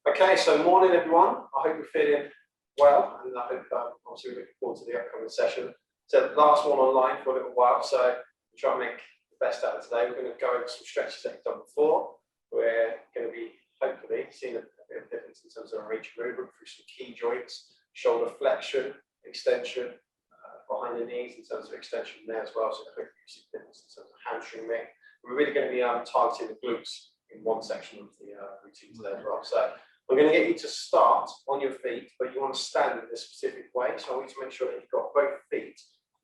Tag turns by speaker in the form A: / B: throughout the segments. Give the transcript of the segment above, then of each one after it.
A: Okay, so morning everyone. I hope you're feeling well, and I hope obviously we're looking forward to the upcoming session. So last one online for a little while, so we'll try and make the best out of today. We're going to go over some stretches that we've done before. We're going to be hopefully seeing a bit of difference in terms of our range of movement through some key joints, shoulder flexion, extension, behind the knees in terms of extension there as well. So hopefully you see difference in terms of hamstring neck. We're really going to be targeting the glutes in one section of the routine today as well. So we're going to get you to start on your feet, but you want to stand in a specific way. So I want you to make sure that you've got both feet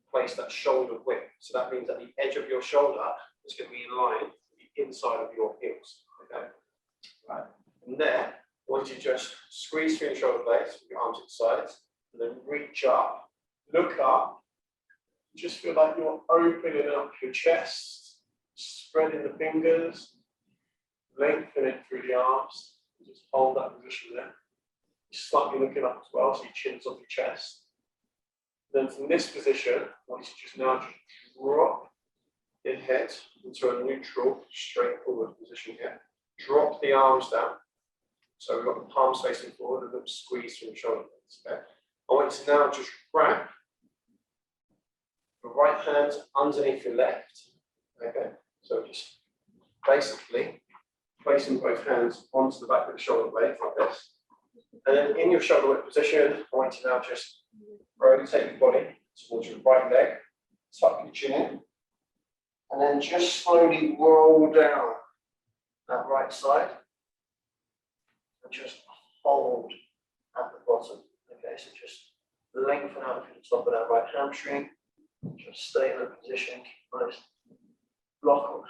A: placed at shoulder width. So that means that the edge of your shoulder is going to be in line with the inside of your heels. Okay. Right. From there, I want you to just squeeze through your shoulder blades with your arms to the sides, and then reach up, look up. Just feel like you're opening up your chest, spreading the fingers, lengthening through the arms. Just hold that position there. Slightly looking up as well, so your chin's off your chest. Then from this position, I want you to just now drop your head into a neutral, straightforward position here. Drop the arms down. So we've got the palms facing forward and then squeeze through the shoulder blades. Okay. I want you to now just grab the right hand underneath your left. Okay. So just basically placing both hands onto the back of the shoulder blade like this. And then in your shoulder width position, I want you to now just rotate your body towards your right leg, tuck your chin in, and then just slowly roll down that right side, and just hold at the bottom. Okay, so just lengthen out from the top of that right hamstring, just stay in that position, keep a nice block on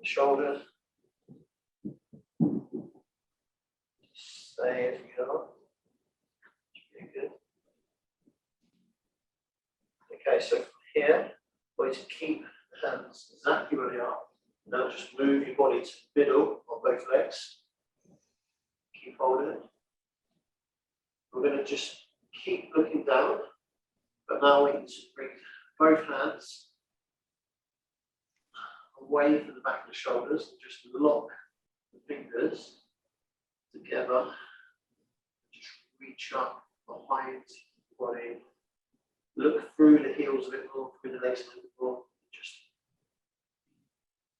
A: the shoulders. Stay as you go. Really good. Okay, so from here, I want you to keep the hands exactly where they are. Now just move your body to the middle of both legs. Keep holding it. We're going to just keep looking down, but now we can just bring both hands away from the back of the shoulders and just lock the fingers together. Just reach up behind the body. Look through the heels a bit more, through the legs a little bit more. Just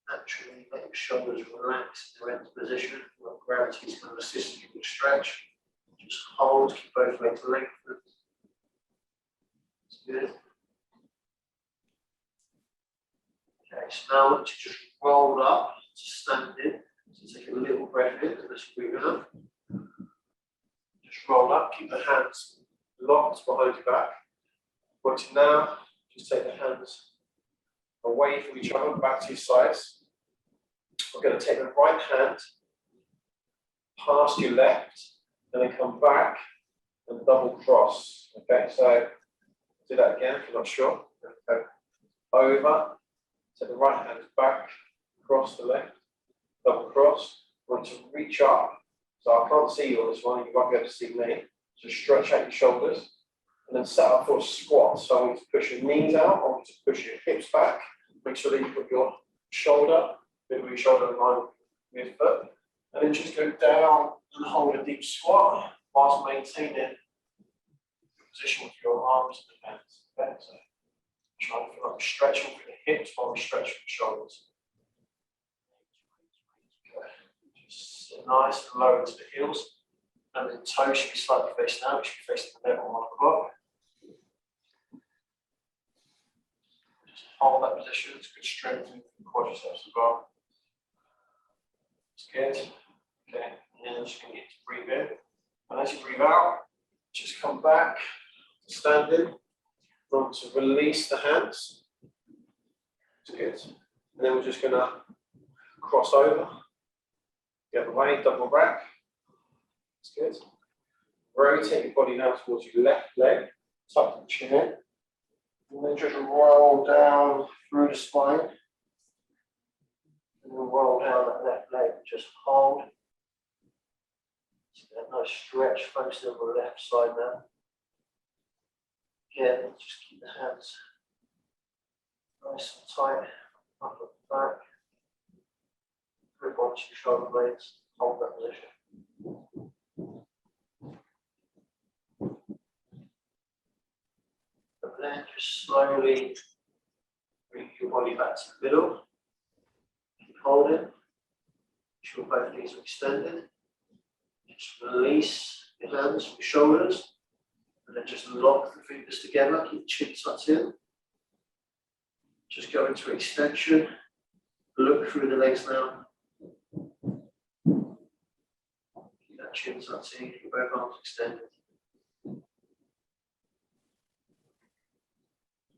A: naturally let your shoulders relax in their end position. Where gravity is going to assist you with stretch. Just hold, keep both legs lengthened. That's good. Okay, so now I want you to just roll up to standing. So take a little breath in, and let's breathe out. Just roll up, keep the hands locked behind your back. I want you now just take the hands away from each other, back to your sides. We're going to take the right hand past your left, and then come back and double cross. Okay, so do that again if you're not sure. Okay. Over, take the right hand back, cross the left, double cross. I want you to reach up. So I can't see you on this one, you won't be able to see me. So stretch out your shoulders, and then set up for a squat. So I want you to push your knees out, I want you to push your hips back. Make sure that you put your shoulder, middle of your shoulder in line with your foot. And then just go down and hold a deep squat whilst maintaining the position with your arms and hands. Okay, so try and feel like we're stretching through the hips while we stretch through the shoulders. Okay. Just sit nice and low into the heels. And then toes should be slightly facing out, should be facing the middle on 1 o'clock. Just hold that position, it's good strengthening for the quadriceps as well. It's good. Okay, and then just going to get to breathe in. And as you breathe out, just come back to standing. Want to release the hands. It's good. And then we're just going to cross over. The other way, double back. It's good. Rotate your body now towards your left leg. Tuck the chin in. And then just roll down through the spine. And then roll down that left leg. Just hold. So a nice stretch, focusing on the left side now. Again, just keep the hands nice and tight, up at the back. Grip onto your shoulder blades, hold that position.
B: And then just slowly bring your body back to the middle. Keep holding. Make sure both knees are extended. Just release your hands from your shoulders. And then just lock the fingers together. Keep chin tucked in. Just go into extension. Look through the legs now. Keep that chin tucked in. Keep both arms extended.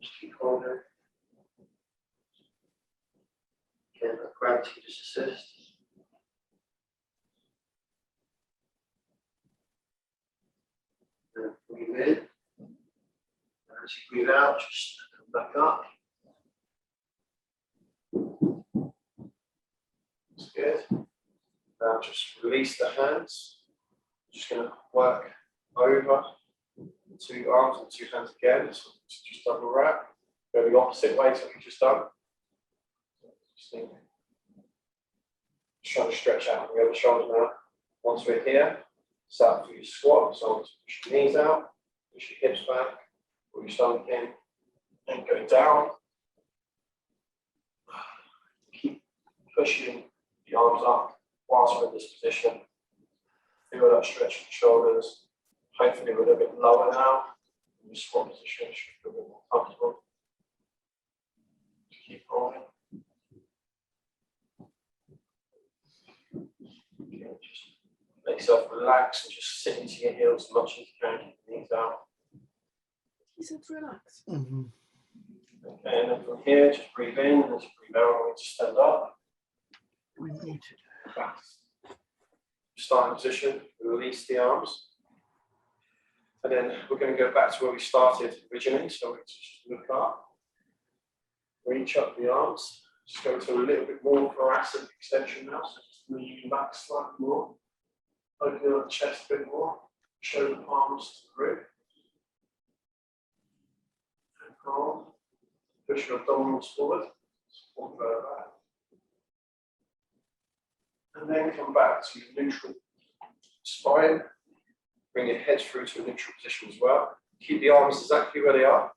B: Just keep holding. Again, that gravity just assist. And breathe in. And as you breathe out, just come back up. That's good. Now just release the hands. Just going to work over the two arms and two hands again. So just double wrap. Go the opposite way to what we just done. Just trying to stretch out the other shoulder now. Once we're here, start for your squat. So push your knees out, push your hips back, pull your stomach in, and go down. Keep pushing the arms up whilst we're in this position. Feel that stretch in the shoulders. Hopefully we're a little bit lower now. In the squat position, should feel a bit more comfortable. Just keep rolling. Okay, just make yourself relax and just sit into your heels as much as you can. Keep the knees out.
C: He said relax.
A: Okay, and then from here, just breathe in and just breathe out. We're going to stand up.
C: We need to.
A: Back. Starting position, release the arms. And then we're going to go back to where we started originally. So we just look up, reach up the arms, just go to a little bit more thoracic extension now. So just lean back slightly more, open up the chest a bit more, show the palms to the roof. And calm. Push your abdominals forward, support further back. And then come back to your neutral spine. Bring your head through to a neutral position as well. Keep the arms exactly where they are.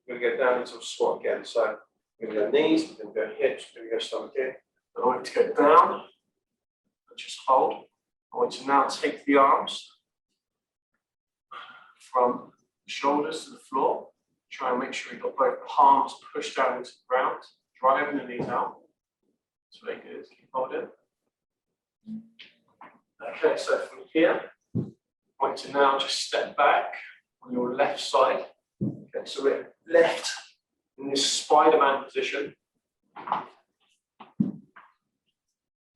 A: We're going to go down into a squat again. So we're going to go knees, we're going to go hips, we're going to go stomach in. I want you to go down and just hold. I want you to now take the arms from the shoulders to the floor. Try and make sure you've got both palms pushed down into the ground. Driving the knees out. That's very good. Keep holding. Okay, so from here, I want you to now just step back on your left side. Okay, so we're left in this Spider-Man position.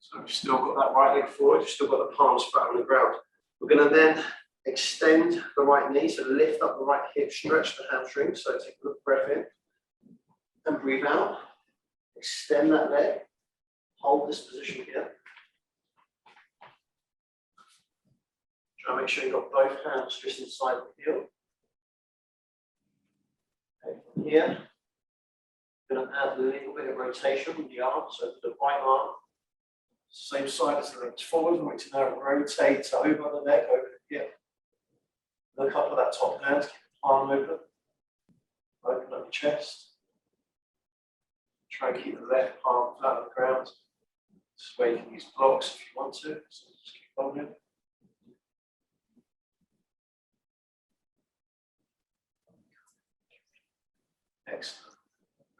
A: So we've still got that right leg forward, we've still got the palms flat on the ground. We're going to then extend the right knee, so lift up the right hip, stretch the hamstring. So take a look, breath in and breathe out. Extend that leg, hold this position here. Try and make sure you've got both hands just inside the heel. Okay, from here, I'm going to add a little bit of rotation with the arm. So the right arm, same side as the legs forward. I'm going to now rotate over the leg, over the hip. Look up at that top hand, keep the palm open. Open up your chest. Try and keep the left palm flat on the ground. This is where you can use blocks if you want to. So just keep holding. Excellent.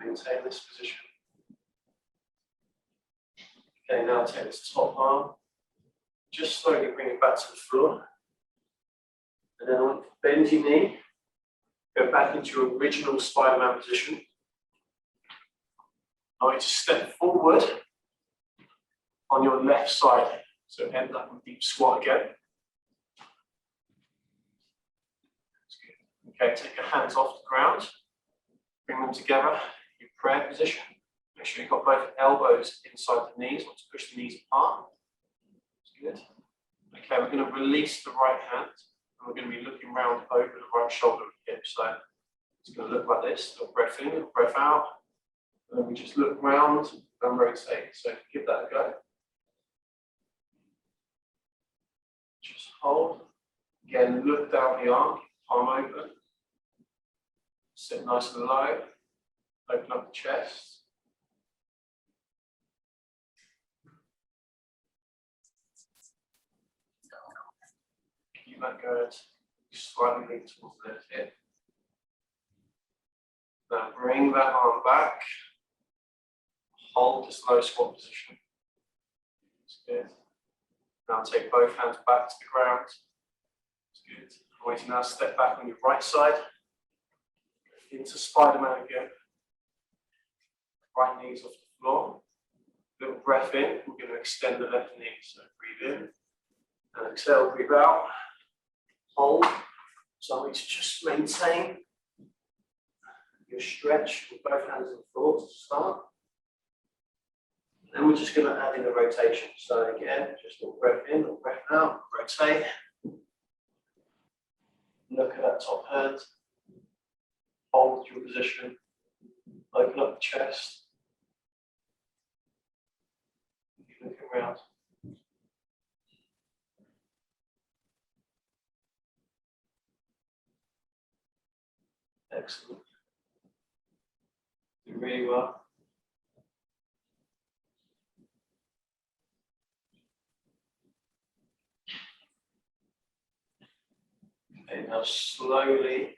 A: Maintain this position. Okay, now take this top arm. Just slowly bring it back to the floor. And then I want you to bend your knee. Go back into your original Spider-Man position. I want you to step forward on your left side. So end up in deep squat again. That's good. Okay, take your hands off the ground. Bring them together, your prayer position. Make sure you've got both elbows inside the knees. Want to push the knees apart. That's good. Okay, we're going to release the right hand. And we're going to be looking round over the right shoulder and hip. So it's going to look like this. Little breath in, little breath out. And then we just look round and rotate. So give that a go. Just hold. Again, look down the arm, palm open. Sit nice and low. Open up the chest. Keep that good. Slightly lean towards the left hip. Now bring that arm back. Hold this low squat position. That's good. Now take both hands back to the ground. That's good. I want you to now step back on your right side. Into Spider-Man again. Right knees off the floor. Little breath in. We're going to extend the left knee. So breathe in. And exhale, breathe out. Hold. So I want you to just maintain your stretch with both hands on the floor to start. Then we're just going to add in a rotation. So again, just a little breath in, a little breath out, rotate. Look at that top hand. Hold your position. Open up the chest. Keep looking around. Excellent. Do really well. Okay, now slowly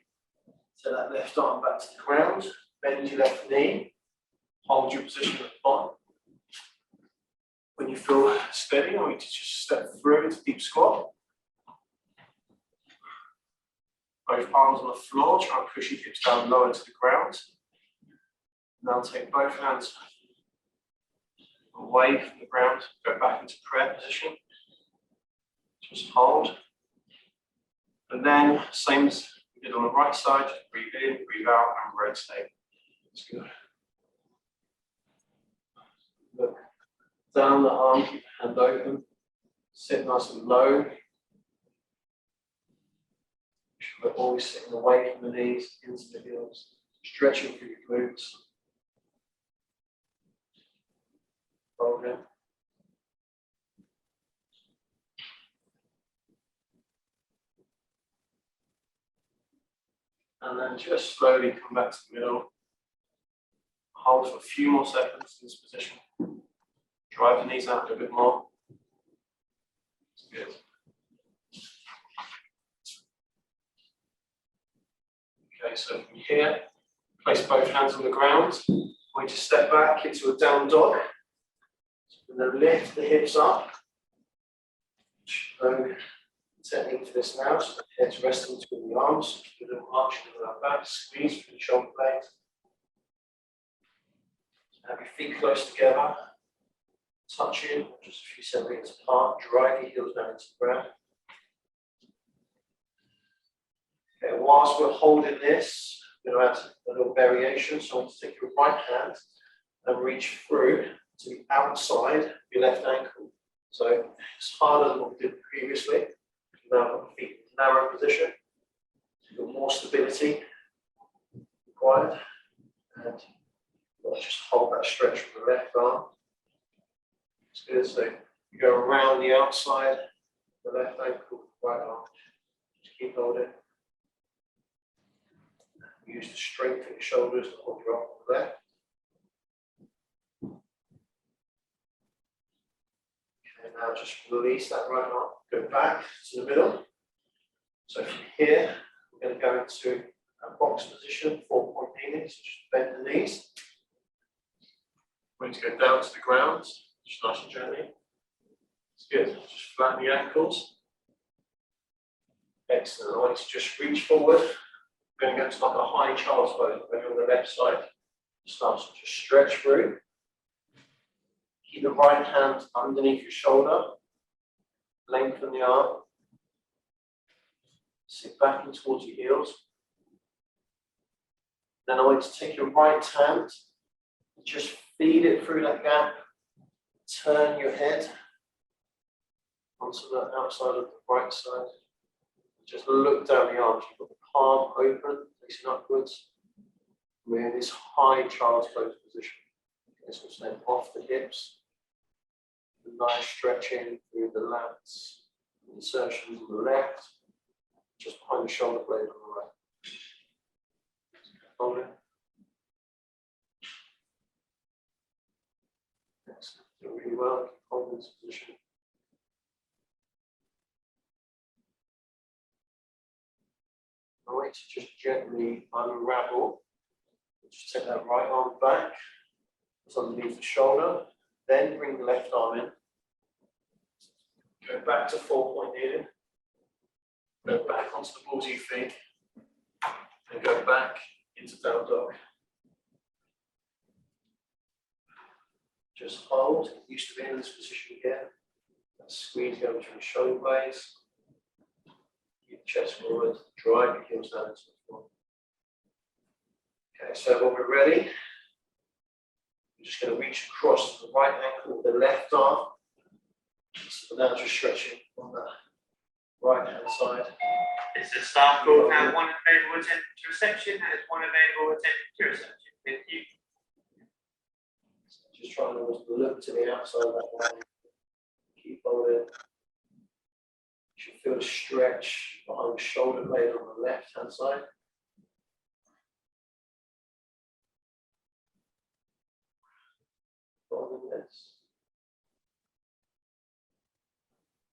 A: take that left arm back to the ground. Bend your left knee. Hold your position at the bottom. When you feel steady, I want you to just step through into deep squat. Both arms on the floor, try and push your hips down lower to the ground. Now take both hands away from the ground, go back into prayer position. Just hold. And then, same as we did on the right side, just breathe in, breathe out, and rotate. Let's go. Look down the arm, keep the hand open. Sit nice and low. We're always sitting away from the knees, into the heels, stretching through your glutes. Roll in. And then just slowly come back to the middle. Hold for a few more seconds in this position. Drive the knees out a bit more. That's good. Okay, so from here, place both hands on the ground. We just step back into a down dog. And then lift the hips up. So, technique for this now. So the head's resting between the arms. Keep a little arch in our back. Squeeze through the shoulder blades. Have your feet close together. Touching just a few centimeters apart. Drive your heels down into the ground. Okay, whilst we're holding this, we're going to add a little variation. So I want to take your right hand and reach through to the outside of your left ankle. So it's harder than what we did previously. Now got the feet in a narrow position. So you've got more stability required. And we'll just hold that stretch from the left arm. It's good. So you go around the outside, the left ankle, right arm. Just keep holding. Use the strength in your shoulders to hold your arm on the left. Okay, now just release that right arm. Go back to the middle. So from here, we're going to go into a box position, 4-point knees. So just bend the knees. We're going to go down to the ground, just nice and gently. It's good. Just flatten the ankles. Excellent. I want you to just reach forward. We're going to go to like a high child's pose, maybe on the left side. Start to just stretch through. Keep the right hand underneath your shoulder. Lengthen the arm. Sit back and towards your heels. Then I want you to take your right hand, just feed it through that gap. Turn your head onto the outside of the right side. Just look down the arms. You've got the palm open, facing upwards. We're in this high child's pose position. Okay, so staying off the hips. Nice stretching through the lats. Insertions on the left. Just behind the shoulder blade on the right.
B: Hold it. Excellent. Doing really well. Hold this position. I want you to just gently unravel. Just take that right arm back. It's underneath the shoulder. Then bring the left arm in. Go back to 4-point kneeling. Go back onto the balls of your feet. And go back into down dog. Just hold. Get used to being in this position again. And squeeze down between the shoulder blades. Keep the chest forward. Drive your heels down into the floor. Okay, so when we're ready, we're just going to reach across the right ankle with the left arm. So now just stretching on the right hand side.
D: Is the staff will have one available attendant to reception and there's one available attendant to reception. Thank you.
B: So just trying to look to the outside of that line. Keep holding. You should feel the stretch behind the shoulder blade on the left hand side. Holding this.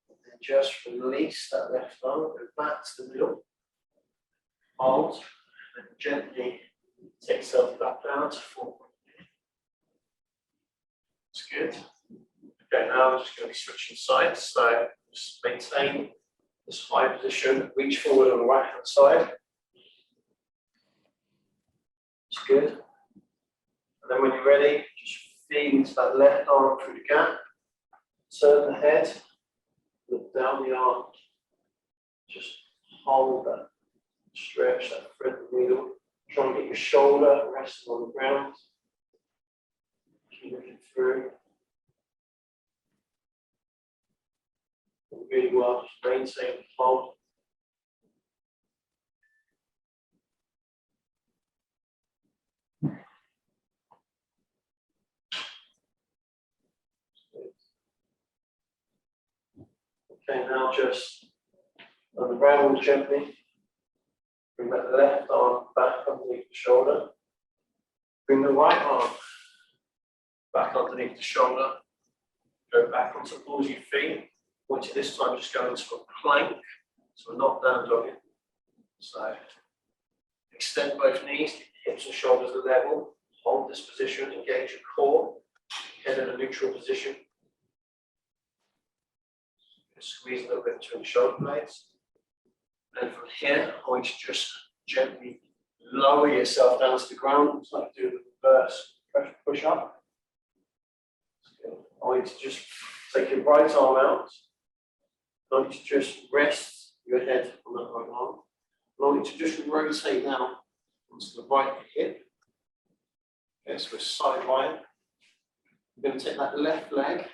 B: And then just release that left arm, go back to the middle. Hold, and gently take yourself back down to 4-point. That's good. Okay, now we're just going to be switching sides. So just maintain this high position, reach forward on the right hand side. That's good. And then when you're ready, just feed into that left arm through the gap. Turn the head, look down the arm. Just hold that. Stretch that thread the needle. Try and get your shoulder resting on the ground. Keep looking through. Really well, just maintain the hold. Okay, now just unravel gently. Bring that left arm back underneath the shoulder. Bring the right arm back underneath the shoulder. Go back onto the balls of your feet. Want you this time just go into a plank. So we're not down dogging. So extend both knees, hips and shoulders are level. Hold this position, engage your core. Head in a neutral position. Squeeze a little bit between the shoulder blades. And from here, I want you to just gently lower yourself down to the ground. It's like doing the reverse push up. I want you to just take your right arm out. I want you to just rest your head on that right arm. I want you to just rotate now onto the right hip. Okay, so we're side lying. We're going to take that left leg.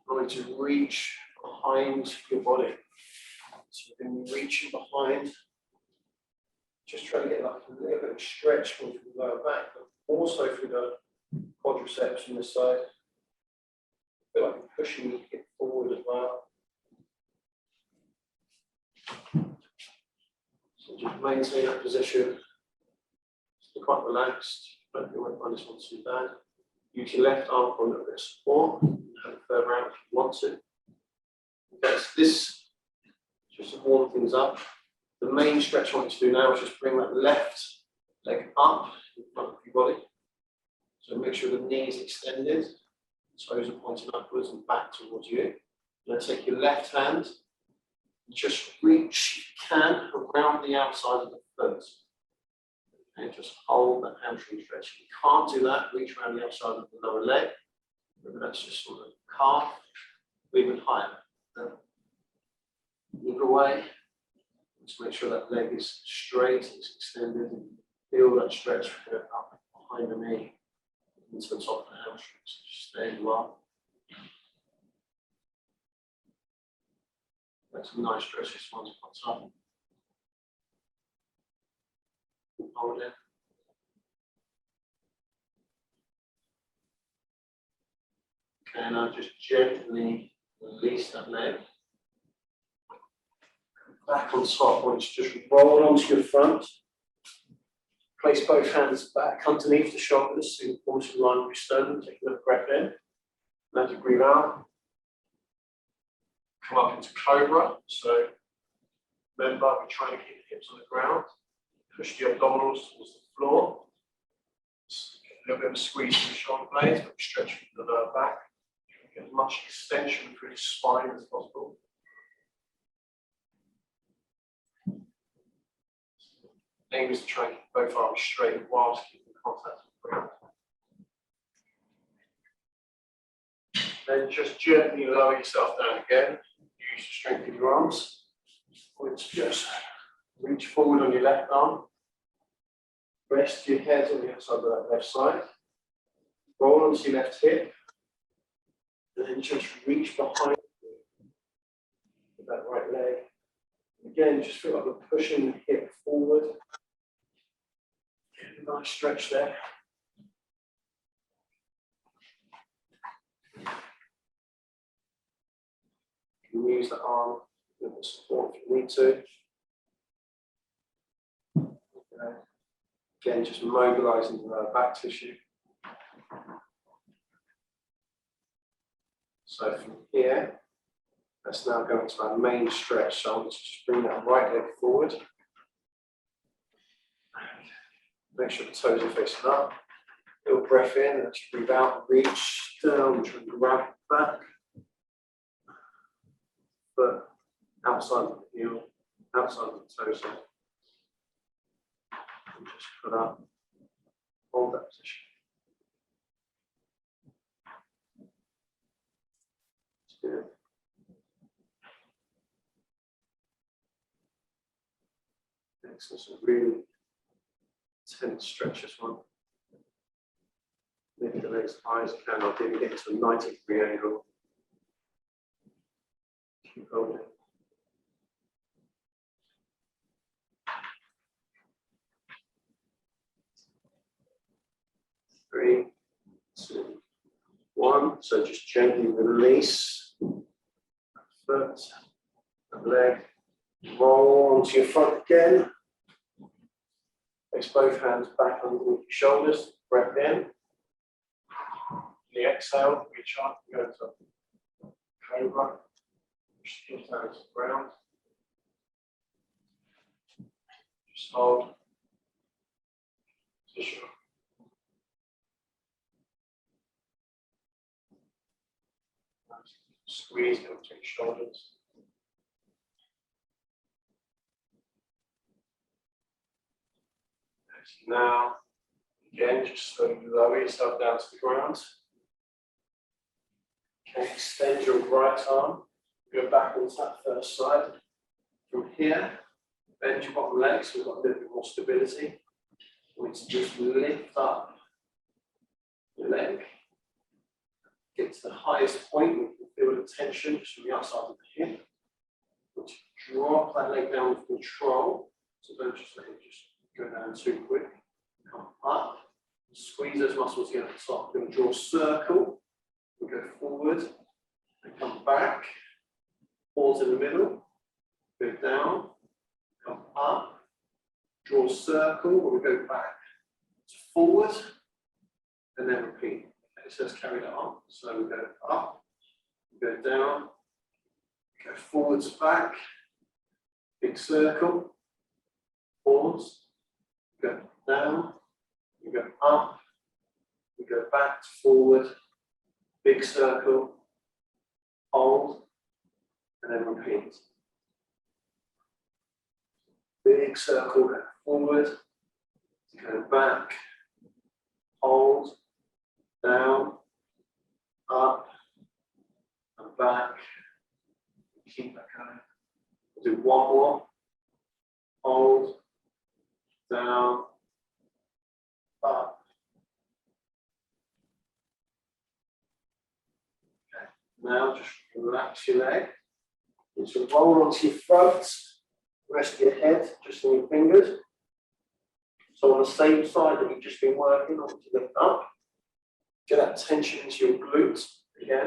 B: I want you to reach behind your body. So we're going to be reaching behind. Just try to get like a little bit of stretch from the lower back, but also through the quadriceps on this side. I feel like you're pushing the hip forward as well. So just maintain that position. Stay quite relaxed. Don't feel like find this one too bad. Use your left arm for a little bit of support. Have it further out if you want to. Okay, so this just to warm things up. The main stretch I want you to do now is just bring that left leg up in front of your body. So make sure the knee is extended, toes are pointing upwards and back towards you. Now take your left hand and just reach, if you can, around the outside of the foot. And just hold that hamstring stretch. If you can't do that, reach around the outside of the lower leg. Maybe that's just sort of calf, or even higher. Move away. Just make sure that leg is straight, it's extended, and feel that stretch up behind the knee into the top of the hamstrings. Just stay well. That's a nice stretch. This one's quite tough. Hold it. Okay, now just gently release that leg. Back on top, I want you to just roll onto your front. Place both hands back underneath the shoulders, so you almost in line with your sternum. Take another breath in. And as you breathe out, come up into cobra. So remember, we're trying to keep the hips on the ground. Push the abdominals towards the floor. Get a little bit of a squeeze from the shoulder blades, but stretch from the lower back. Get as much extension through the spine as possible. Aim is to try and keep both arms straight whilst keeping contact with the ground. Then just gently lower yourself down again. Use the strength of your arms. Let's just reach forward on your left arm. Rest your head on the outside of that left side. Roll onto your left hip. And then just reach behind with that right leg. Again, just feel like we're pushing the hip forward. Get a nice stretch there. You can use the arm with the support if you need to. Okay. Again, just mobilizing the lower back tissue. So from here, let's now go into our main stretch. So let's just bring that right leg forward. Make sure the toes are facing up. Little breath in, and let's breathe out, reach down, try and grab back. Foot outside of the heel, outside of the toes. And just put up, hold that position. Good. Excellent. So really intense stretch this one. Maybe the legs as high as you can. I'll give you get to a 90-degree angle. Keep holding. Three, two, one. So just gently release. Foot, and leg, roll onto your front again. Place both hands back underneath your shoulders, breath in. The exhale, reach up, go to cobra, push the hips down to the ground. Just hold. Position. Squeeze down between your shoulders. Now, again, just slowly lower yourself down to the ground. Okay, extend your right arm, go back onto that first side. From here, bend your bottom leg so we've got a little bit more stability. We need to just lift up your leg. Get to the highest point, we can feel the tension just from the outside of the hip. Let's drop that leg down with control. So don't just let it just go down too quick. Come up, squeeze those muscles together at the top. We're going to draw a circle. We go forward and come back. Pause in the middle. Go down, come up, draw a circle, or we go back to forward, and then repeat. Okay, so let's carry that on. So we go up, we go down, go forwards, back, big circle, pause, go down, we go up, we go back, forward, big circle, hold, and then repeat. Big circle, go forward, go back, hold, down, up, and back. Keep that going. We'll do one more. Hold, down, up. Okay. Now just relax your leg. You need to roll onto your front. Rest your head just on your fingers. So on the same side that we've just been working on to lift up. Get that tension into your glutes again.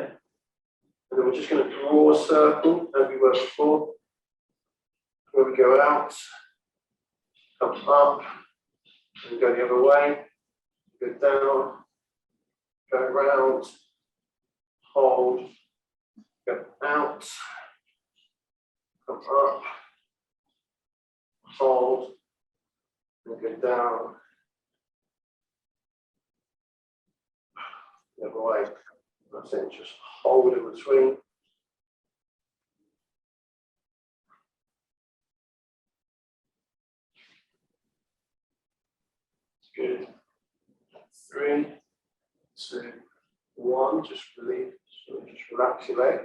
B: And then we're just going to draw a circle as we were before. Where we go out, come up, And go the other way. Go down. Go around. Hold. Go out. Come up. Hold. And go down. The other way. That's it. Just hold in between. Good. 3, 2, 1. Just release. So just relax your leg.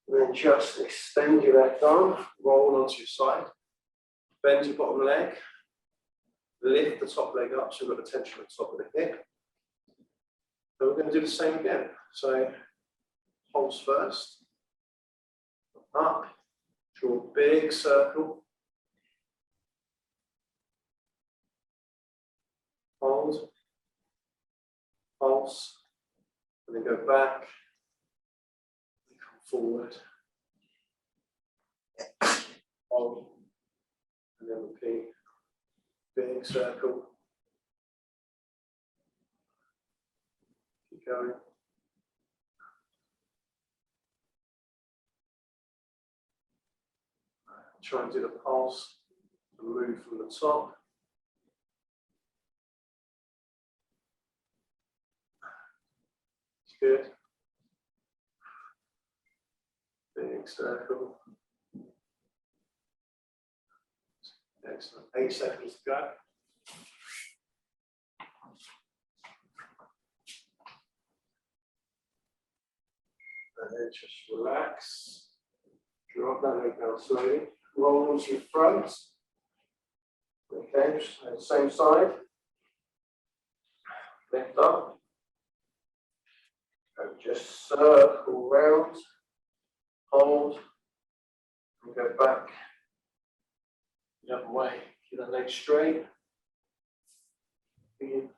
B: And then just extend your left arm. Roll onto your side. Bend your bottom leg. Lift the top leg up so you've got the tension at the top of the hip. And we're going to do the same again. So pulse first. Up. Draw a big circle. Hold, pulse, and then go back, and come forward, hold, and then repeat, big circle, keep going. Try and do the pulse, and move from the top. Good. Big circle. Excellent. 8 seconds to go. And then just relax. Drop that leg down slowly. Roll onto your front. Okay, same side. Lift up. And just circle round, hold, and go back the other way. Keep that leg straight. In.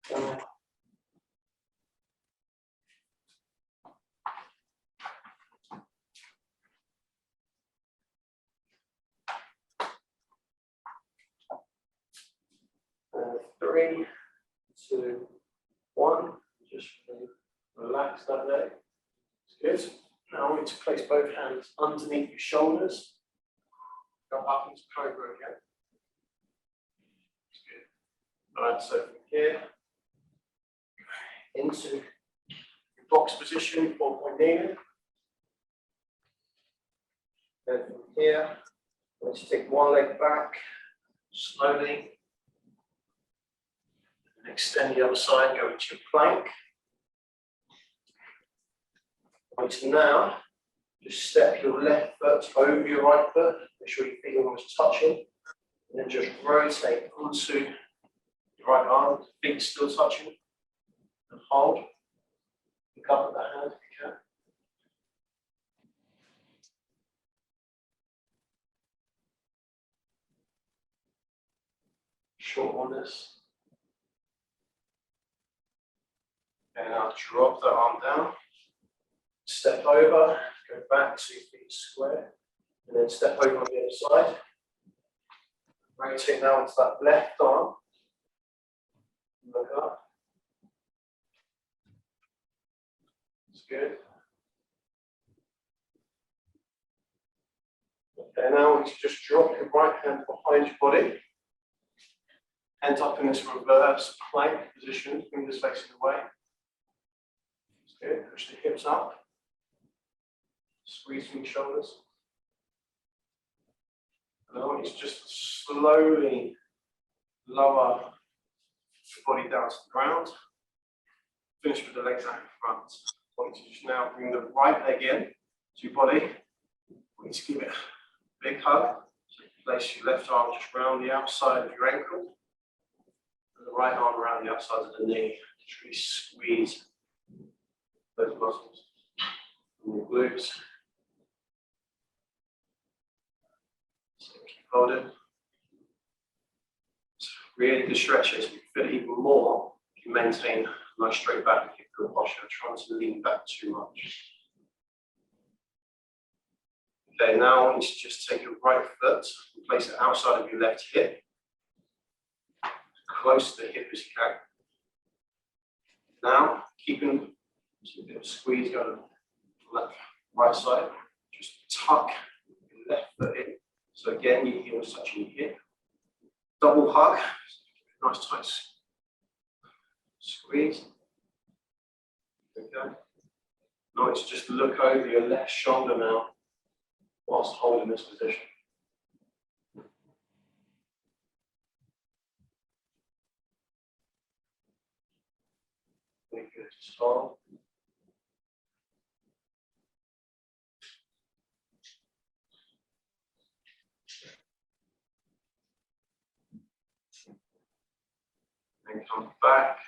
B: Down. And 3, 2, 1. Just relax that leg. It's good. Now I want you to place both hands underneath your shoulders. Go up into cobra again. It's good. All right, so from here into your box position, 4-point kneeling. Then from here, let's take one leg back slowly. And extend the other side, go into your plank. Right, so now, just step your left foot over your right foot. Make sure your feet are almost touching. And then just rotate onto your right arm, feet still touching. And hold. Pick up with that hand if you can. Short on this. And now drop the arm down. Step over, go back so your feet square. And then step over on the other side. Rotate now onto that left arm. Look up. It's good. Okay, now we just drop your right hand behind your body. Hands up in this reverse plank position, fingers facing away. It's good. Push the hips up. Squeeze from your shoulders. And I want you to just slowly lower your body down to the ground. Finish with the legs out in front. I want you to just now bring the right leg in to your body. I want you to give it a big hug. So place your left arm just around the outside of your ankle. And the right arm around the outside of the knee. Just really squeeze those muscles and your glutes. So keep holding. So really good stretches. You feel it even more if you maintain a nice straight back. If you're posture, trying to lean back too much. Okay, now I want you to just take your right foot and place it outside of your left hip, as close to the hip as you can. Now, keeping a bit of squeeze going on the left, right side, just tuck your left foot in. So again, your heel is touching your hip. Double hug, nice tight squeeze. Okay. Now it's just look over your left shoulder now, whilst holding this position. Very good. Just hold. Then come back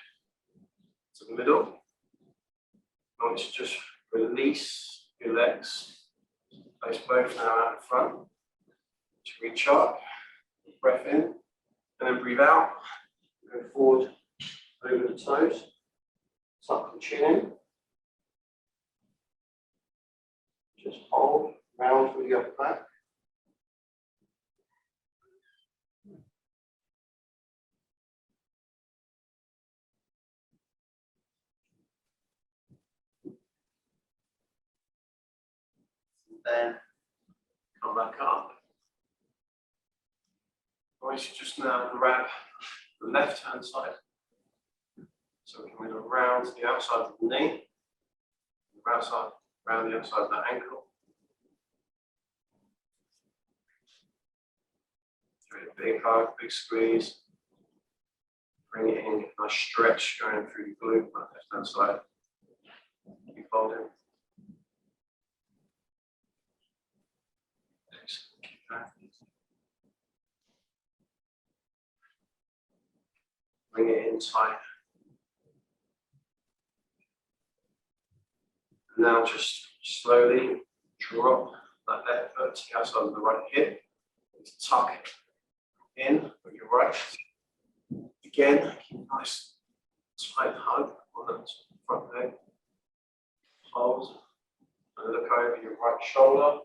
B: to the middle. Now it's just release your legs. Place both now out in front. To reach up, breath in, and then breathe out. Go forward over the toes. Tuck the chin in. Just hold, round through the upper back. Then come back up. I want you to just now grab the left hand side. So we're coming around to the outside of the knee, around the outside of the ankle. Give it a big hug, big squeeze. Bring it in, nice stretch going through your glute, left hand side. Keep holding. Excellent. Keep that. Bring it in tight. Now just slowly drop that left foot to the outside of the right hip. Tuck it in with your right. Again, keep a nice tight hug on that front leg. Hold and look over your right shoulder.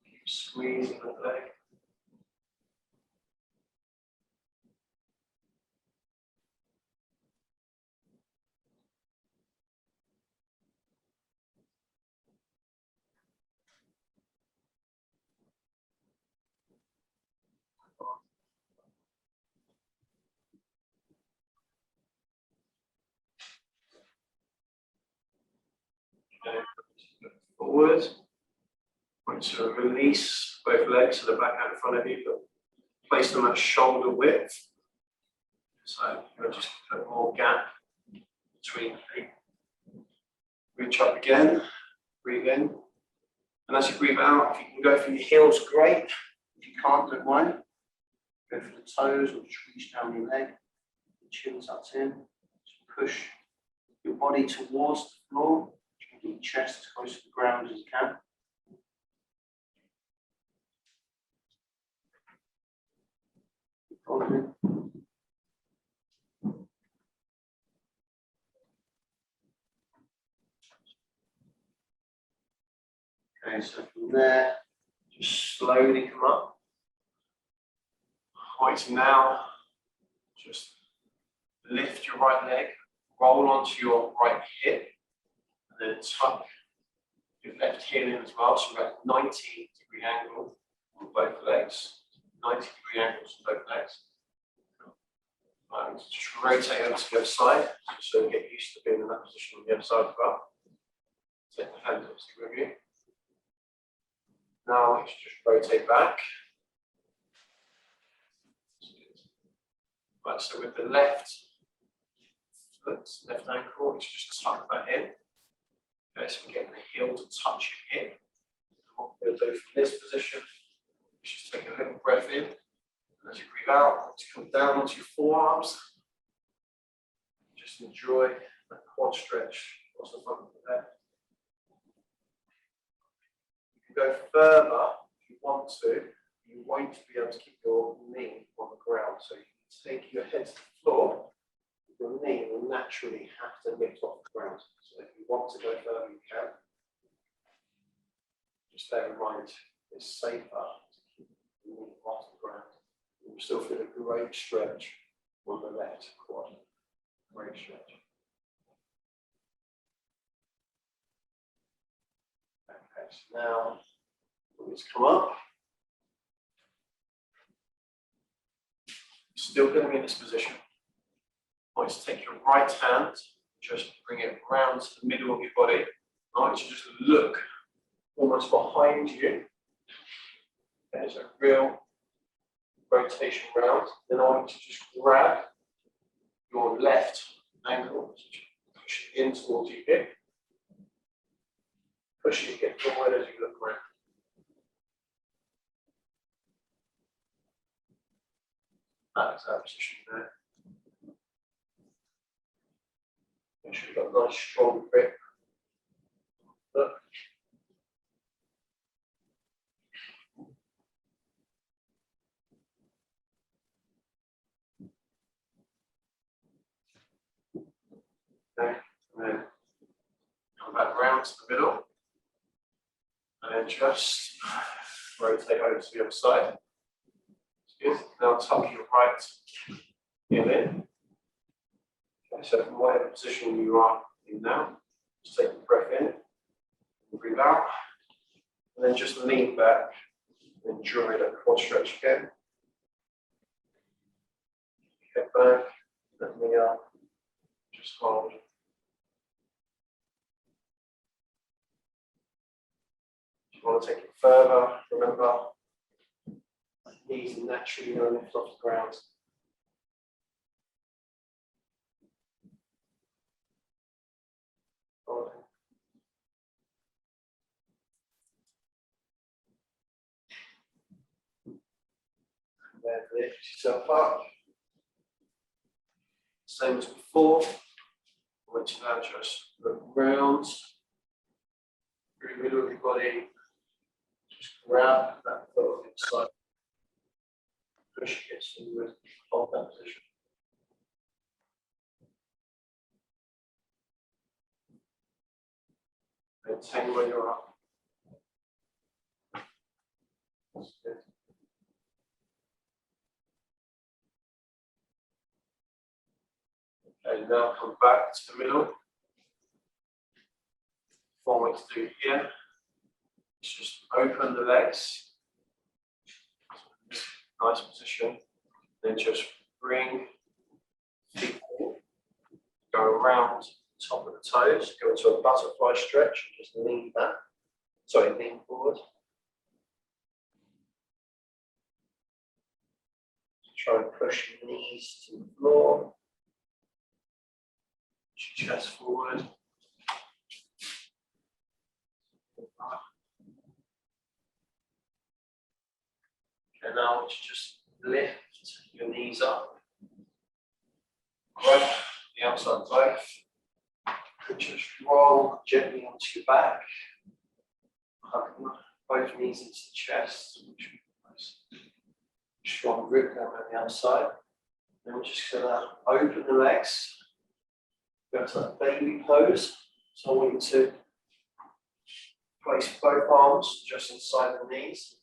B: Keep squeezing the leg. Okay. Forward. Want to release both legs to the back out in front of you, but place them at shoulder width. So you'll just put more gap between the feet. Reach up again, breathe in. And as you breathe out, if you can go for your heels, great. If you can't, don't mind. Go for the toes or just reach down your leg. The chin tucks in. Just push your body towards the floor. Keep your chest as close to the ground as you can. Keep holding. Okay, so from there, just slowly come up. Right, now, just lift your right leg, roll onto your right hip, and then tuck your left heel in as well. So we're at 90-degree angle on both legs. 90-degree angles on both legs. And just rotate over to the other side, so you get used to being in that position on the other side as well. Take the hands up to review. Now let's just rotate back. Right, so with the left foot, left ankle, let's just tuck that in. Okay, so we're getting the heel to touch your hip. What we'll do from this position, just take a little breath in. And as you breathe out, let's come down onto your forearms. Just enjoy that quad stretch across the front of the leg. Go further if you want to. You won't be able to keep your knee on the ground, so you can take your head to the floor. Your knee will naturally have to lift off the ground. So if you want to go further, you can.
A: Just bear in mind, it's safer to keep the knee off the ground. You still feel a great stretch on the left quad. Great stretch. Okay, so now let's come up. Still going to be in this position. I want you to take your right hand, just bring it round to the middle of your body. I want you to just look almost behind you. There's a real rotation round. Then I want you to just grab your left ankle, push it in towards your hip. Push your hip forward as you look around. That is our position there. Make sure you've got a nice strong grip. Look. Okay, and then come back round to the middle. And then just rotate over to the other side. Good. Now tuck your right heel in. Okay, so from whatever position you are in now, just take a breath in, and breathe out, and then just lean back and enjoy that quad stretch again. Head back, let me up, just hold. If you want to take it further, remember, knees are naturally going to lift off the ground. And then lift yourself up. Same as before, which now just look round through the middle of your body. Just grab that foot inside. Push it forward, hold that position. Maintain where you are. That's good. Okay, now come back to the middle. What we to do here is just open the legs. Nice position. Then just bring feet forward. Go around the top of the toes. Go into a butterfly stretch. Just lean back. Sorry, lean forward. Try and push your knees to the floor. Push your chest forward. And now you just lift your knees up. Grab the outside leg. And just roll gently onto your back. Hug both knees into the chest. Nice. Strong grip down on the outside. Then we're just going to open the legs. Go to that baby pose. So I want you to place both arms just inside the knees.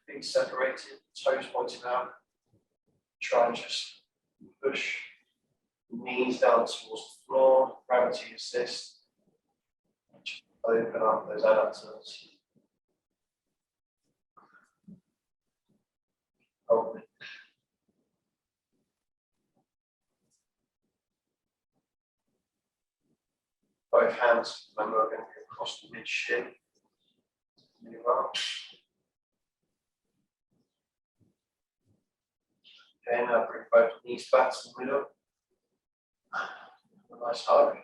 A: Feet separated, toes pointing out. Try and just push the knees down towards the floor, gravity assist. Just open up those adductors. Hold it. Both hands, remember, are going to go across the mid shin. Move up. Okay, now bring both knees back to the middle. A nice hug.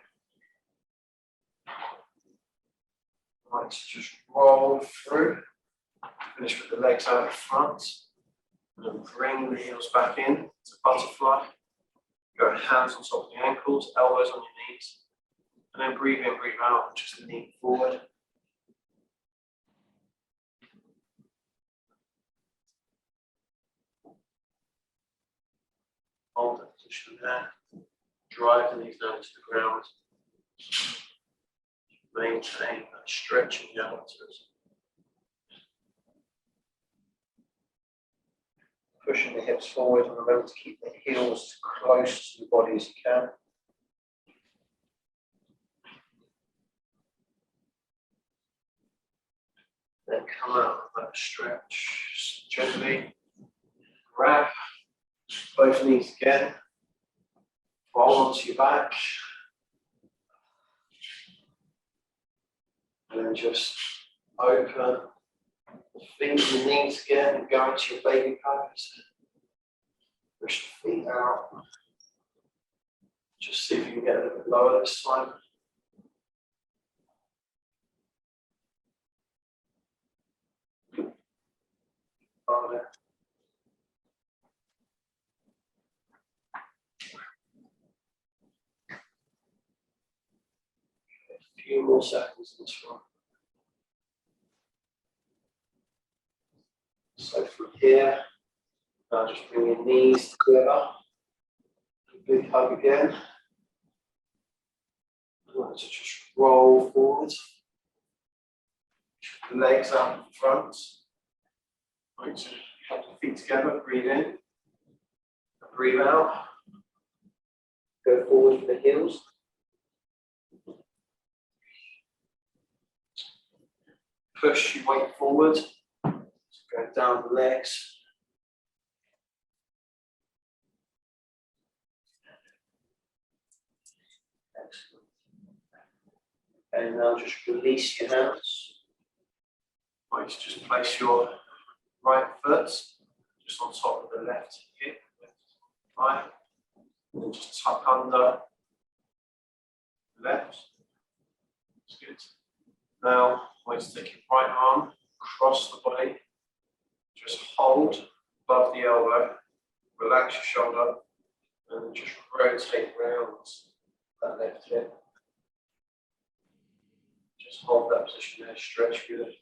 A: Right, just roll through. Finish with the legs out in front. And then bring the heels back in to butterfly. Go hands on top of the ankles, elbows on your knees. And then breathe in, breathe out, and just lean forward. Hold that position there. Drive the knees down to the ground.
B: Maintain that stretch in the elbows. Pushing the hips forward and remember to keep the heels as close to the body as you can. Then come out of that stretch gently. Grab both knees again. Roll onto your back. And then just open the feet and the knees again and go into your baby pose. Push the feet out. Just see if you can get a little bit lower this time. Harder. A few more seconds in this one. So from here, now just bring your knees together. A big hug again. And to just roll forward. Legs out in front. Going to have the feet together, breathe in. And breathe out. Go forward with the heels. Push your weight forward. Go down the legs. Excellent. And now just release your hands. Right, just place your right foot just on top of the left hip, right, and then just tuck under left. That's good. Now, I'm going to take your right arm across the body, just hold above the elbow, relax your shoulder, and then just rotate round that left hip. Just hold that position there, stretch good.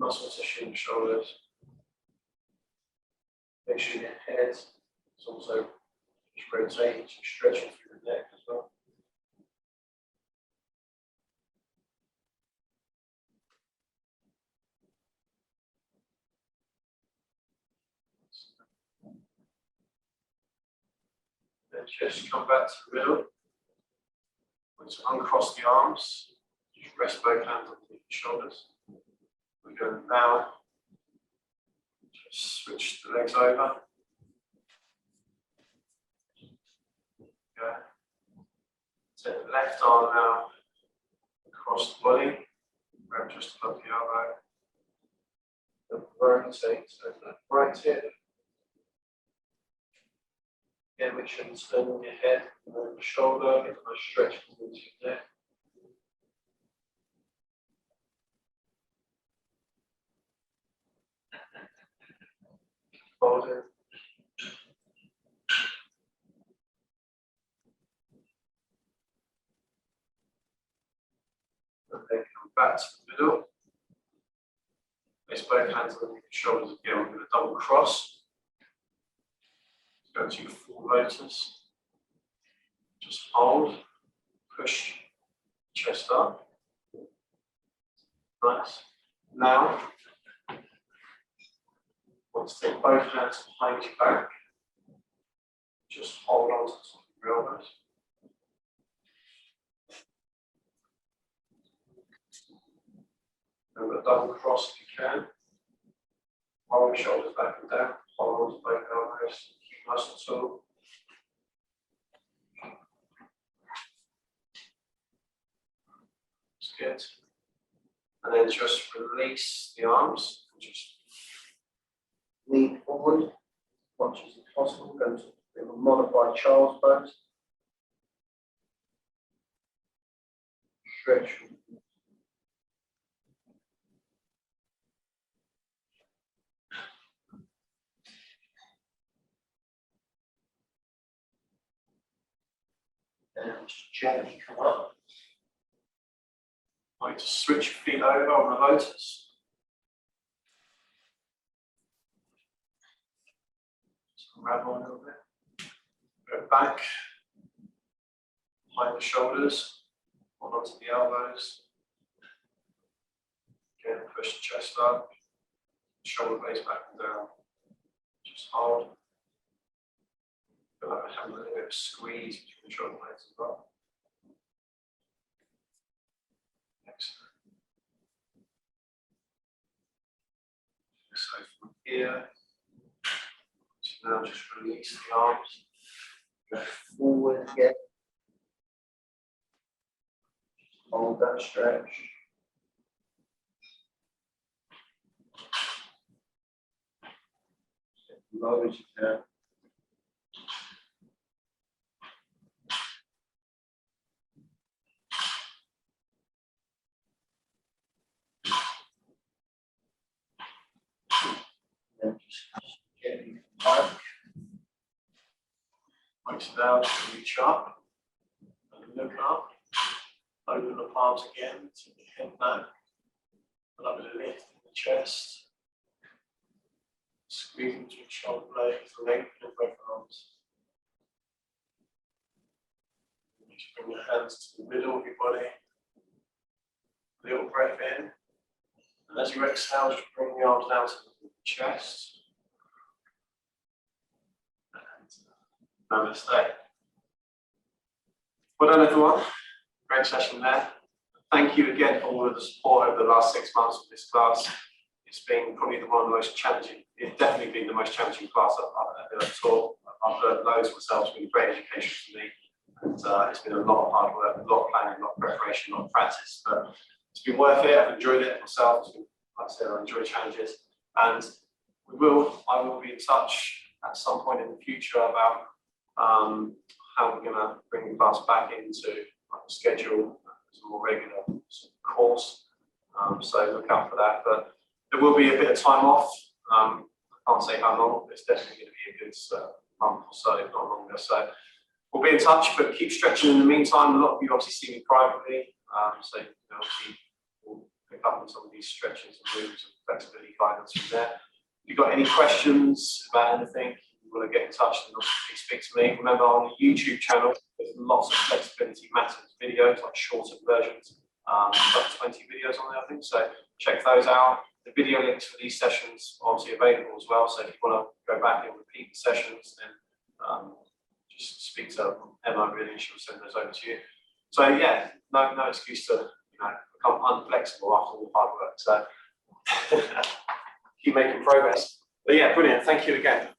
B: Muscle tissue in the shoulders. Make sure your head is also just rotating, stretching through the neck as well. Then just come back to the middle. Let's uncross the arms. Just rest both hands underneath the shoulders. We're going now. Just switch the legs over. Okay. Take the left arm now across the body. Grab just above the elbow. And rotate over that right hip. Again, make sure you turn on your head and then the shoulder, get a nice stretch into your neck. Hold it. And then come back to the middle. Place both hands underneath the shoulders again. We're going to double cross. Go to your full lotus. Just hold. Push chest up. Nice. Now, want to take both hands behind your back. Just hold on to the top of your elbows. Remember, double cross if you can. Roll your shoulders back and down. Hold on to both elbows. Keep nice and tall. That's good. And then just release the arms. Just lean forward as much as possible. Go to a bit of a modified child's pose. Stretch. And just gently come up. Like to switch your feet over on the lotus. So grab on a little bit. Go back. Behind the shoulders.
A: Hold onto the elbows. Again, push the chest up. Shoulder blades back and down. Just hold. Feel like we're having a little bit of squeeze between the shoulder blades as well. Excellent. So from here, so now just release the arms. Go forward again. Hold that stretch. As low as you can. Then just gently back. Point it out, reach up, and look up. Open the palms again, take the head back. A little bit of lift in the chest. Squeeze into your shoulder blades, lengthen both arms. Just bring your hands to the middle of your body. Little breath in. And as you exhale, just bring the arms down to the chest. And namaste. Well done, everyone. Great session there. Thank you again for all of the support over the last 6 months of this class. It's been probably one of the most challenging, it's definitely been the most challenging class I've ever taught. I've learned loads myself. It's been a great education for me. And it's been a lot of hard work, a lot of planning, a lot of preparation, a lot of practice. But it's been worth it. I've enjoyed it myself. Like I said, I enjoy challenges. And I will be in touch at some point in the future about how we're going to bring the class back into a schedule, as a more regular course. So look out for that. But there will be a bit of time off. I can't say how long, but it's definitely going to be a good month or so, if not longer. So we'll be in touch, but keep stretching in the meantime. A lot of you obviously see me privately, so obviously we'll pick up on some of these stretches and moves and flexibility guidance from there. If you've got any questions about anything, you want to get in touch, then obviously speak to me. Remember, on the YouTube channel, there's lots of flexibility matters videos, like shorter versions, about 20 videos on there, I think. So check those out. The video links for these sessions are obviously available as well. So if you want to go back and repeat the sessions, then just speak to Emma, really, and she'll send those over to you. So yeah, no excuse to become unflexible after all the hard work. So keep making progress. But yeah, brilliant. Thank you again.